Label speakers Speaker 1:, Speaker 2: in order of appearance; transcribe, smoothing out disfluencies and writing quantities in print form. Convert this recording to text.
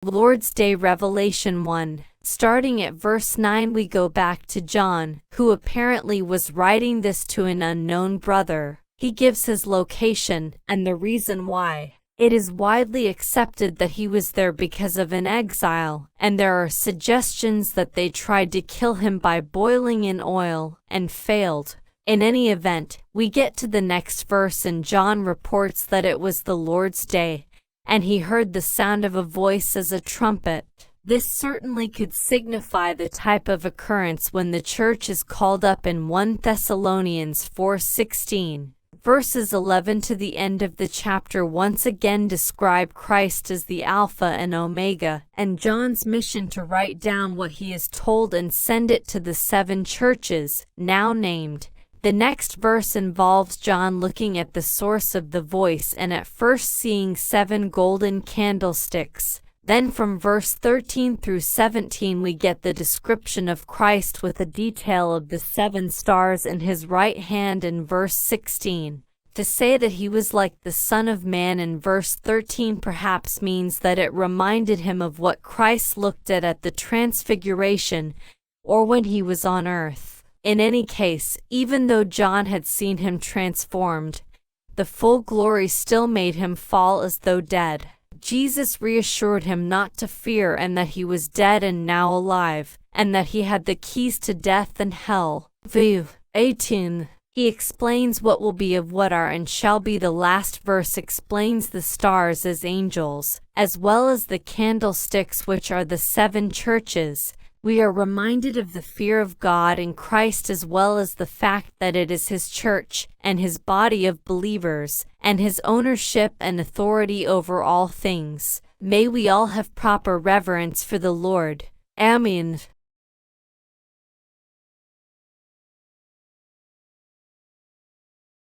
Speaker 1: Lord's Day Revelation 1. Starting at verse 9, we go back to John, who apparently was writing this to an unknown brother. He gives his location and the reason why. It is widely accepted that he was there because of an exile, and there are suggestions that they tried to kill him by boiling in oil, and failed. In any event, we get to the next verse and John reports that it was the Lord's Day, and he heard the sound of a voice as a trumpet. This certainly could signify the type of occurrence when the church is called up in 1 Thessalonians 4:16. Verses 11 to the end of the chapter once again describe Christ as the Alpha and Omega, and John's mission to write down what he is told and send it to the 7 churches, now named. The next verse involves John looking at the source of the voice and at first seeing 7 golden candlesticks. Then from verse 13 through 17 we get the description of Christ with a detail of the 7 stars in his right hand in verse 16. To say that he was like the Son of Man in verse 13 perhaps means that it reminded him of what Christ looked at the Transfiguration, or when he was on earth. In any case, even though John had seen him transformed, the full glory still made him fall as though dead. Jesus reassured him not to fear and that he was dead and now alive, and that he had the keys to death and hell. Verse 18. He explains what will be of what are and shall be. The last verse explains the stars as angels, as well as the candlesticks which are the 7 churches. We are reminded of the fear of God in Christ as well as the fact that it is His church and His body of believers, and His ownership and authority over all things. May we all have proper reverence for the Lord. Amen.